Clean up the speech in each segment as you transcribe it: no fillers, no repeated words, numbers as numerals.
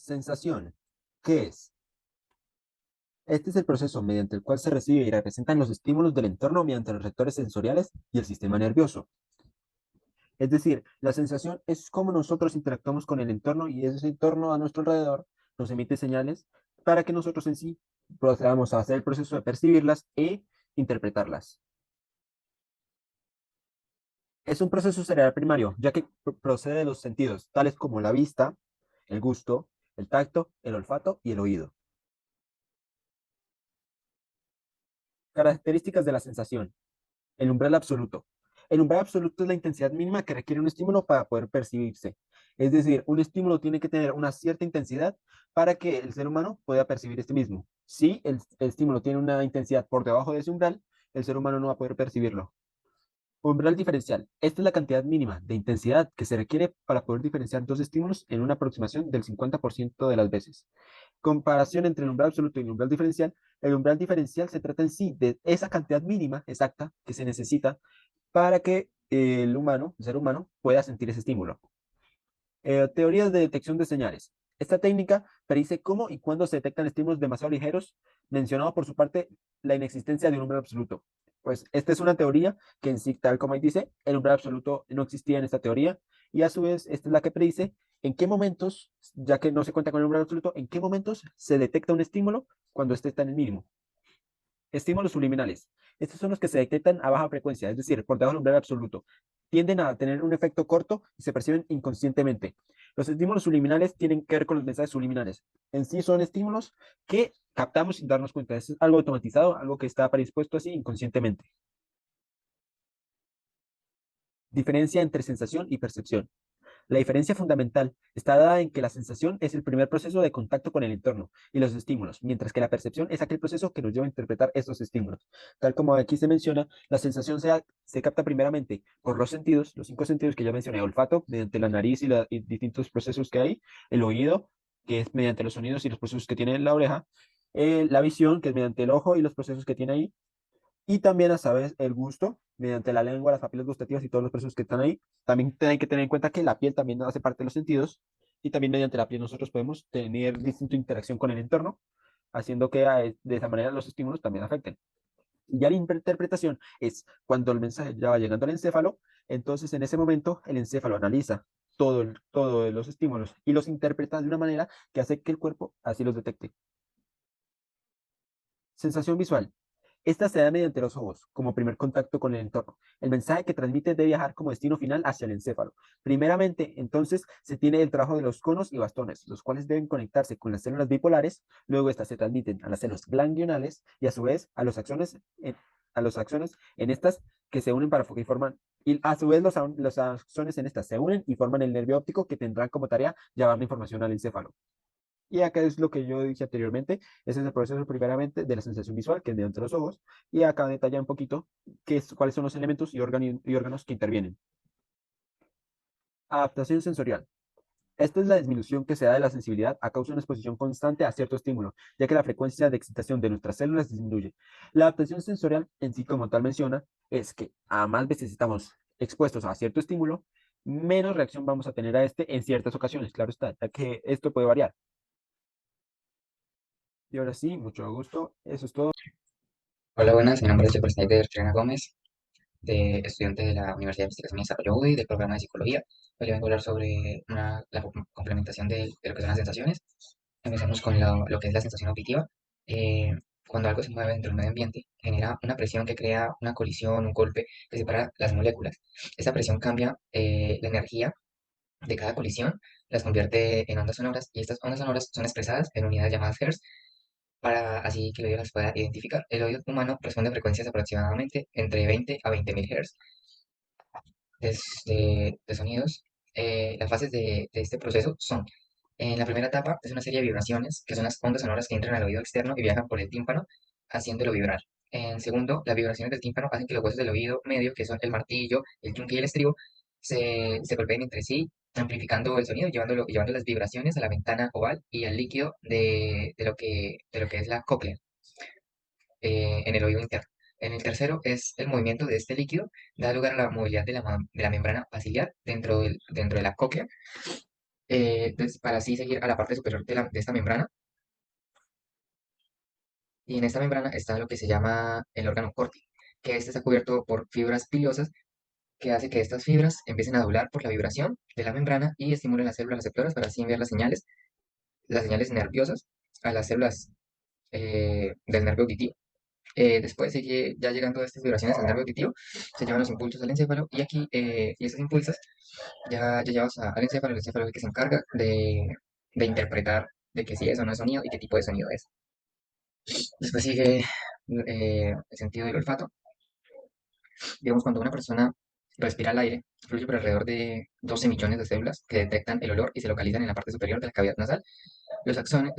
Sensación. ¿Qué es? Este es el proceso mediante el cual se recibe y representan los estímulos del entorno mediante los receptores sensoriales y el sistema nervioso. Es decir, la sensación es cómo nosotros interactuamos con el entorno y ese entorno a nuestro alrededor nos emite señales para que nosotros en sí procedamos a hacer el proceso de percibirlas e interpretarlas. Es un proceso cerebral primario, ya que procede de los sentidos, tales como la vista, el gusto, el tacto, el olfato y el oído. Características de la sensación. El umbral absoluto. El umbral absoluto es la intensidad mínima que requiere un estímulo para poder percibirse. Es decir, un estímulo tiene que tener una cierta intensidad para que el ser humano pueda percibir este mismo. Si el estímulo tiene una intensidad por debajo de ese umbral, el ser humano no va a poder percibirlo. Umbral diferencial. Esta es la cantidad mínima de intensidad que se requiere para poder diferenciar dos estímulos en una aproximación del 50% de las veces. Comparación entre el umbral absoluto y el umbral diferencial. El umbral diferencial se trata en sí de esa cantidad mínima exacta que se necesita para que el ser humano, pueda sentir ese estímulo. Teorías de detección de señales. Esta técnica predice cómo y cuándo se detectan estímulos demasiado ligeros, mencionado por su parte la inexistencia de un umbral absoluto. Pues esta es una teoría que en sí, tal como ahí dice, el umbral absoluto no existía en esta teoría, y a su vez esta es la que predice en qué momentos, ya que no se cuenta con el umbral absoluto, en qué momentos se detecta un estímulo cuando este está en el mínimo. Estímulos subliminales. Estos son los que se detectan a baja frecuencia, es decir, por debajo del umbral absoluto. Tienden a tener un efecto corto y se perciben inconscientemente. Los estímulos subliminales tienen que ver con los mensajes subliminales. En sí son estímulos que captamos sin darnos cuenta. Es algo automatizado, algo que está predispuesto así inconscientemente. Diferencia entre sensación y percepción. La diferencia fundamental está dada en que la sensación es el primer proceso de contacto con el entorno y los estímulos, mientras que la percepción es aquel proceso que nos lleva a interpretar estos estímulos. Tal como aquí se menciona, la sensación se capta primeramente por los sentidos, los cinco sentidos que ya mencioné: olfato, mediante la nariz y distintos procesos que hay; el oído, que es mediante los sonidos y los procesos que tiene la oreja; la visión, que es mediante el ojo y los procesos que tiene ahí; y también a saber el gusto mediante la lengua, las papilas gustativas y todos los procesos que están ahí. También hay que tener en cuenta que la piel también hace parte de los sentidos, y también mediante la piel nosotros podemos tener distinta interacción con el entorno, haciendo que de esa manera los estímulos también afecten. Y ya la interpretación es cuando el mensaje ya va llegando al encéfalo. Entonces en ese momento el encéfalo analiza todos los estímulos y los interpreta de una manera que hace que el cuerpo así los detecte. Sensación visual. Esta se da mediante los ojos, como primer contacto con el entorno. El mensaje que transmite debe viajar como destino final hacia el encéfalo. Primeramente, entonces, se tiene el trabajo de los conos y bastones, los cuales deben conectarse con las células bipolares. Luego estas se transmiten a las células ganglionales y a su vez a los axones, en estas, que se unen para que forman, y a su vez los axones en estas se unen y forman el nervio óptico, que tendrán como tarea llevar la información al encéfalo. Y acá es lo que yo dije anteriormente. Ese es el proceso primeramente de la sensación visual, que es mediante los ojos, y acá detalla un poquito cuáles son los elementos y órganos que intervienen. Adaptación sensorial. Esta es la disminución que se da de la sensibilidad a causa de una exposición constante a cierto estímulo, ya que la frecuencia de excitación de nuestras células disminuye. La adaptación sensorial en sí, como tal menciona, es que a más veces estamos expuestos a cierto estímulo, menos reacción vamos a tener a este en ciertas ocasiones. Claro está, ya que esto puede variar. Y ahora sí, mucho gusto. Eso es todo. Hola, buenas. Mi nombre es Snyder Trena Gómez, estudiante de la Universidad de Investigación y Desarrollo UDI, del programa de Psicología. Hoy les vengo a hablar sobre la complementación de lo que son las sensaciones. Empezamos con lo que es la sensación auditiva. Eh, Cuando algo se mueve dentro del medio ambiente, genera una presión que crea una colisión, un golpe que separa las moléculas. Esta presión cambia la energía de cada colisión, las convierte en ondas sonoras, y estas ondas sonoras son expresadas en unidades llamadas Hertz para así que el oído las pueda identificar. El oído humano responde a frecuencias aproximadamente entre 20 a 20.000 Hz de sonidos. Las fases de este proceso son: en la primera etapa es una serie de vibraciones, que son las ondas sonoras que entran al oído externo y viajan por el tímpano, haciéndolo vibrar. En segundo, las vibraciones del tímpano hacen que los huesos del oído medio, que son el martillo, el yunque y el estribo, se golpeen entre sí, amplificando el sonido y llevando las vibraciones a la ventana oval y al líquido de lo que es la cóclea, en el oído interno. En el tercero es el movimiento de este líquido, da lugar a la movilidad de la membrana basilar dentro de la cóclea, entonces, para así seguir a la parte superior de esta membrana. Y en esta membrana está lo que se llama el órgano corti, que este está cubierto por fibras pilosas que hace que estas fibras empiecen a doblar por la vibración de la membrana y estimulen las células receptoras para así enviar las señales nerviosas a las células del nervio auditivo. Después, ya llegando a estas vibraciones al nervio auditivo, se llevan los impulsos al encéfalo y aquí, y esos impulsos ya llevas al encéfalo, el encéfalo es el que se encarga de interpretar de que si eso no es sonido y qué tipo de sonido es. Después sigue el sentido del olfato. Digamos, cuando una persona respira el aire, fluye por alrededor de 12 millones de células que detectan el olor y se localizan en la parte superior de la cavidad nasal. Los axones,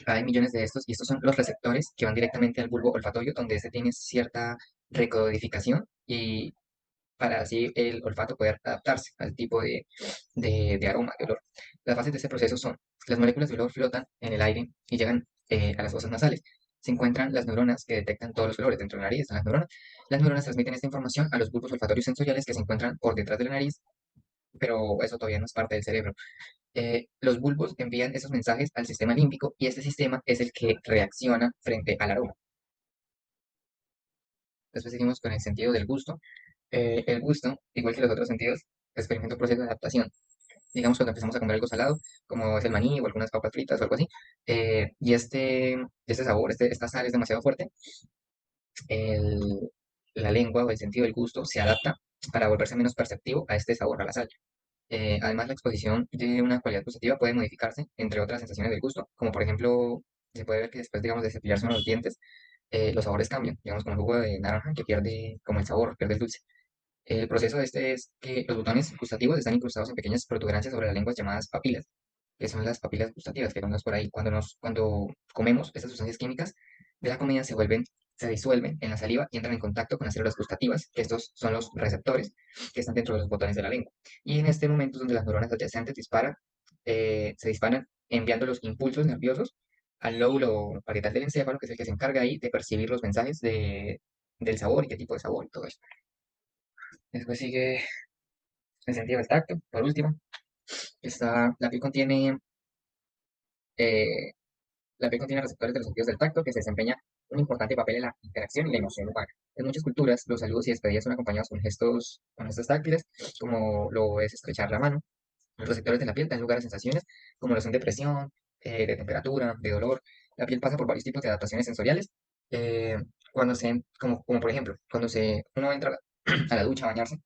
hay millones de estos, y estos son los receptores que van directamente al bulbo olfatorio, donde este tiene cierta recodificación y para así el olfato poder adaptarse al tipo de aroma, de olor. Las fases de este proceso son: las moléculas de olor flotan en el aire y llegan a las fosas nasales. Se encuentran las neuronas que detectan todos los olores. Dentro de la nariz están las neuronas. Las neuronas transmiten esta información a los bulbos olfatorios sensoriales que se encuentran por detrás de la nariz, pero eso todavía no es parte del cerebro. Los bulbos envían esos mensajes al sistema límbico y este sistema es el que reacciona frente al aroma. Después seguimos con el sentido del gusto. El gusto, igual que los otros sentidos, experimenta un proceso de adaptación. Digamos, cuando empezamos a comer algo salado, como es el maní o algunas papas fritas o algo así, y este sabor, esta sal es demasiado fuerte, el- la lengua o el sentido del gusto se adapta para volverse menos perceptivo a este sabor, a la sal. Además, la exposición de una cualidad gustativa puede modificarse, entre otras sensaciones del gusto, como por ejemplo, se puede ver que después, digamos, de cepillarse uno los dientes, los sabores cambian, digamos, con el jugo de naranja que pierde como el sabor, pierde el dulce. El proceso de este es que los botones gustativos están incrustados en pequeñas protuberancias sobre las lenguas llamadas papilas, que son las papilas gustativas que vemos por ahí. Cuando comemos, estas sustancias químicas de la comida se disuelven en la saliva y entran en contacto con las células gustativas, que estos son los receptores que están dentro de los botones de la lengua. Y en este momento es donde las neuronas adyacentes se disparan enviando los impulsos nerviosos al lóbulo parietal del encéfalo, que es el que se encarga ahí de percibir los mensajes del sabor y qué tipo de sabor y todo eso. Después sigue el sentido del tacto. Por último, la piel contiene, eh, la piel contiene receptores de los sentidos del tacto que se desempeñan un importante papel en la interacción y la emoción humana. En muchas culturas, los saludos y despedidas son acompañados con gestos táctiles, como lo es estrechar la mano. Los receptores de la piel dan lugar a sensaciones como lo son de presión, de temperatura, de dolor. La piel pasa por varios tipos de adaptaciones sensoriales. eh, como por ejemplo, uno entra a la ducha a bañarse,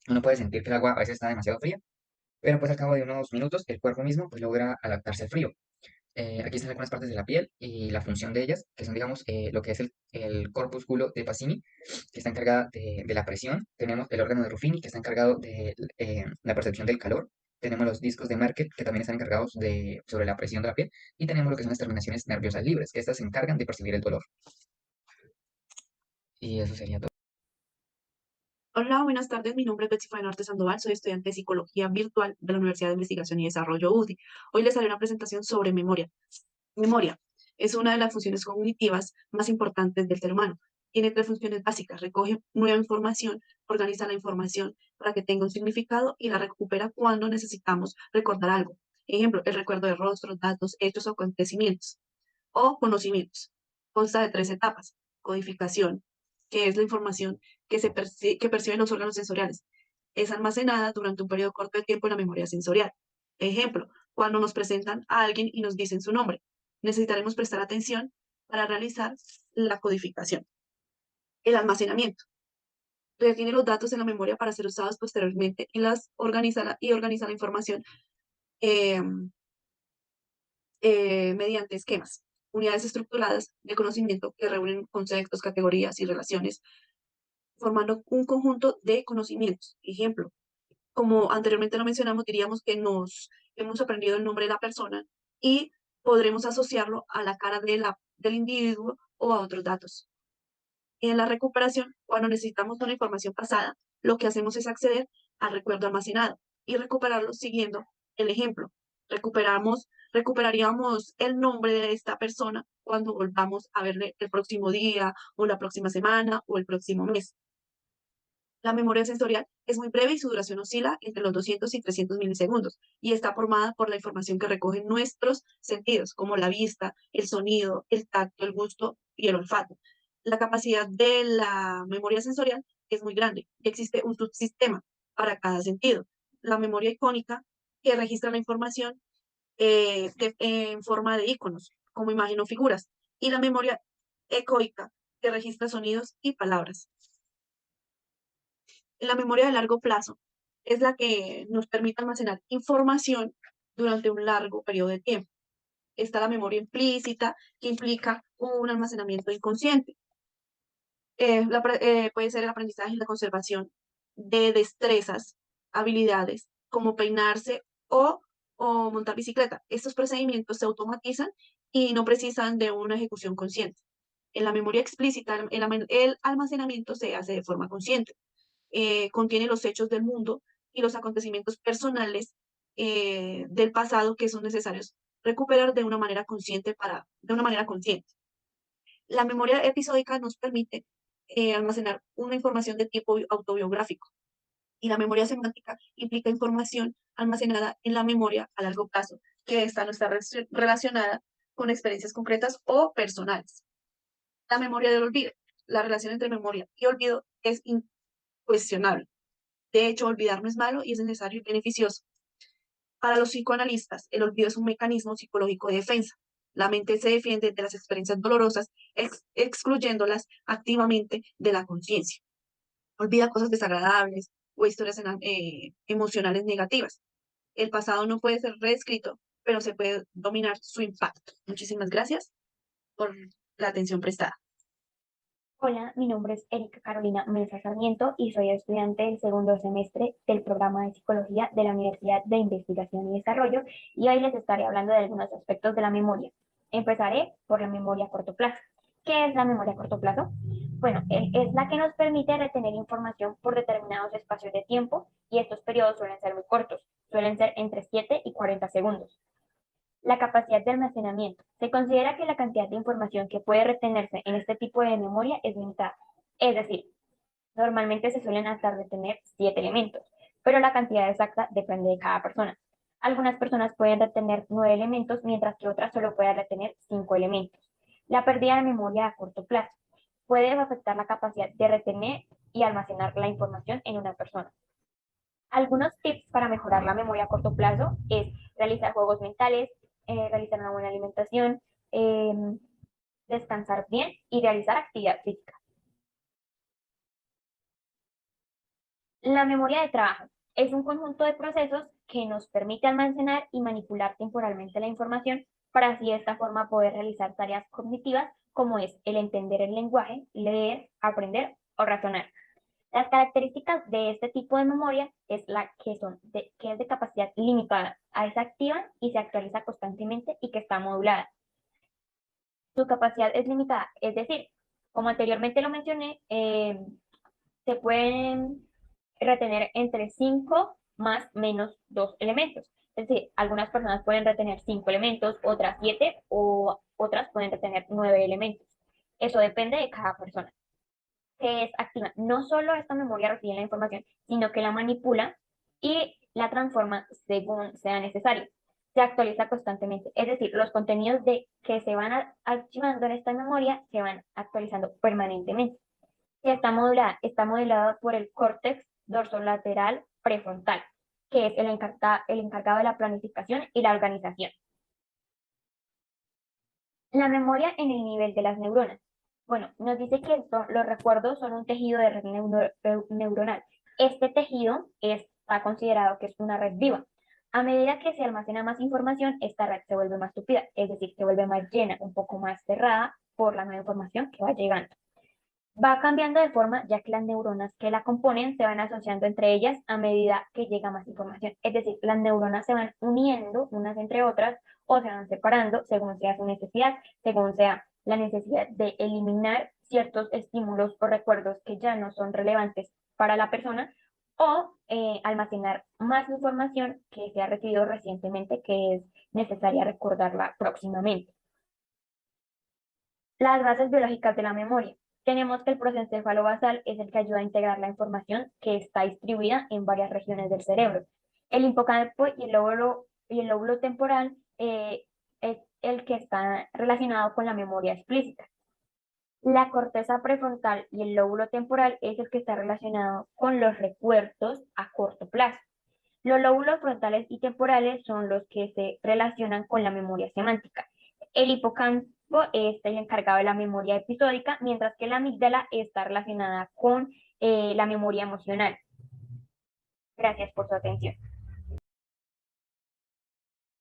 uno puede sentir que el agua a veces está demasiado fría, pero pues al cabo de unos minutos el cuerpo mismo pues logra adaptarse al frío. Aquí están algunas partes de la piel y la función de ellas, que son, digamos, lo que es el corpúsculo de Pacini, que está encargada de la presión. Tenemos el órgano de Ruffini, que está encargado de la percepción del calor. Tenemos los discos de Merkel, que también están encargados sobre la presión de la piel. Y tenemos lo que son las terminaciones nerviosas libres, que estas se encargan de percibir el dolor. Y eso sería todo. Hola, buenas tardes. Mi nombre es Betsy Fainarte Sandoval. Soy estudiante de Psicología Virtual de la Universidad de Investigación y Desarrollo UDI. Hoy les haré una presentación sobre memoria. Memoria es una de las funciones cognitivas más importantes del ser humano. Tiene tres funciones básicas. Recoge nueva información, organiza la información para que tenga un significado y la recupera cuando necesitamos recordar algo. Ejemplo, el recuerdo de rostros, datos, hechos o acontecimientos o conocimientos. Consta de tres etapas. Codificación, que es la información que perciben los órganos sensoriales. Es almacenada durante un periodo corto de tiempo en la memoria sensorial. Ejemplo, cuando nos presentan a alguien y nos dicen su nombre. Necesitaremos prestar atención para realizar la codificación. El almacenamiento. Retiene los datos en la memoria para ser usados posteriormente y organiza la información eh, mediante esquemas, unidades estructuradas de conocimiento que reúnen conceptos, categorías y relaciones, formando un conjunto de conocimientos. Ejemplo, como anteriormente lo mencionamos, diríamos que nos hemos aprendido el nombre de la persona y podremos asociarlo a la cara del individuo o a otros datos. En la recuperación, cuando necesitamos una información pasada, lo que hacemos es acceder al recuerdo almacenado y recuperarlo siguiendo el ejemplo. Recuperaríamos el nombre de esta persona cuando volvamos a verle el próximo día o la próxima semana o el próximo mes. La memoria sensorial es muy breve y su duración oscila entre los 200 y 300 milisegundos y está formada por la información que recogen nuestros sentidos, como la vista, el sonido, el tacto, el gusto y el olfato. La capacidad de la memoria sensorial es muy grande y existe un subsistema para cada sentido. La memoria icónica, que registra la información en forma de iconos, como imagen o figuras, y la memoria ecoica, que registra sonidos y palabras. La memoria de largo plazo es la que nos permite almacenar información durante un largo periodo de tiempo. Está la memoria implícita, que implica un almacenamiento inconsciente. Puede ser el aprendizaje y la conservación de destrezas, habilidades, como peinarse o montar bicicleta. Estos procedimientos se automatizan y no precisan de una ejecución consciente. En la memoria explícita, el almacenamiento se hace de forma consciente. Contiene los hechos del mundo y los acontecimientos personales del pasado que son necesarios recuperar de una manera consciente. La memoria episódica nos permite almacenar una información de tipo autobiográfico y la memoria semántica implica información almacenada en la memoria a largo plazo, que esta no está relacionada con experiencias concretas o personales. La memoria del olvido. La relación entre memoria y olvido es incuestionable. De hecho, olvidar no es malo y es necesario y beneficioso. Para los psicoanalistas, el olvido es un mecanismo psicológico de defensa. La mente se defiende de las experiencias dolorosas, excluyéndolas activamente de la conciencia. Olvida cosas desagradables o historias emocionales negativas. El pasado no puede ser reescrito, pero se puede dominar su impacto. Muchísimas gracias por la atención prestada. Hola, mi nombre es Erika Carolina Mesa Sarmiento y soy estudiante del segundo semestre del programa de Psicología de la Universidad de Investigación y Desarrollo y hoy les estaré hablando de algunos aspectos de la memoria. Empezaré por la memoria a corto plazo. ¿Qué es la memoria a corto plazo? Bueno, es la que nos permite retener información por determinados espacios de tiempo y estos periodos suelen ser muy cortos, suelen ser entre 7 y 40 segundos. La capacidad de almacenamiento. Se considera que la cantidad de información que puede retenerse en este tipo de memoria es limitada. Es decir, normalmente se suelen hasta retener 7 elementos, pero la cantidad exacta depende de cada persona. Algunas personas pueden retener 9 elementos, mientras que otras solo pueden retener 5 elementos. La pérdida de memoria a corto plazo puede afectar la capacidad de retener y almacenar la información en una persona. Algunos tips para mejorar la memoria a corto plazo es realizar juegos mentales, realizar una buena alimentación, eh, descansar bien y realizar actividad física. La memoria de trabajo es un conjunto de procesos que nos permite almacenar y manipular temporalmente la información para así de esta forma poder realizar tareas cognitivas como es el entender el lenguaje, leer, aprender o razonar. Las características de este tipo de memoria es que es de capacidad limitada, es activa y se actualiza constantemente y que está modulada. Su capacidad es limitada, es decir, como anteriormente lo mencioné, se pueden retener entre 5 más menos 2 elementos. Es decir, algunas personas pueden retener 5 elementos, otras 7 o otras pueden retener 9 elementos. Eso depende de cada persona. Que es activa. No solo esta memoria retiene la información, sino que la manipula y la transforma según sea necesario. Se actualiza constantemente. Es decir, los contenidos que se van archivando en esta memoria se van actualizando permanentemente. Está modelada por el córtex dorsolateral prefrontal, que es el encargado de la planificación y la organización. La memoria en el nivel de las neuronas. Bueno, nos dice que los recuerdos son un tejido de red neuronal. Este tejido está considerado que es una red viva. A medida que se almacena más información, esta red se vuelve más tupida, es decir, se vuelve más llena, un poco más cerrada por la nueva información que va llegando. Va cambiando de forma ya que las neuronas que la componen se van asociando entre ellas a medida que llega más información. Es decir, las neuronas se van uniendo unas entre otras o se van separando según sea su necesidad, según sea la necesidad de eliminar ciertos estímulos o recuerdos que ya no son relevantes para la persona o almacenar más información que se ha recibido recientemente que es necesaria recordarla próximamente. Las bases biológicas de la memoria. Tenemos que el prosencéfalo basal es el que ayuda a integrar la información que está distribuida en varias regiones del cerebro. El hipocampo y el lóbulo temporal es el que está relacionado con la memoria explícita. La corteza prefrontal y el lóbulo temporal es el que está relacionado con los recuerdos a corto plazo. Los lóbulos frontales y temporales son los que se relacionan con la memoria semántica. El hipocampo es el encargado de la memoria episódica, mientras que la amígdala está relacionada con la memoria emocional. Gracias por su atención.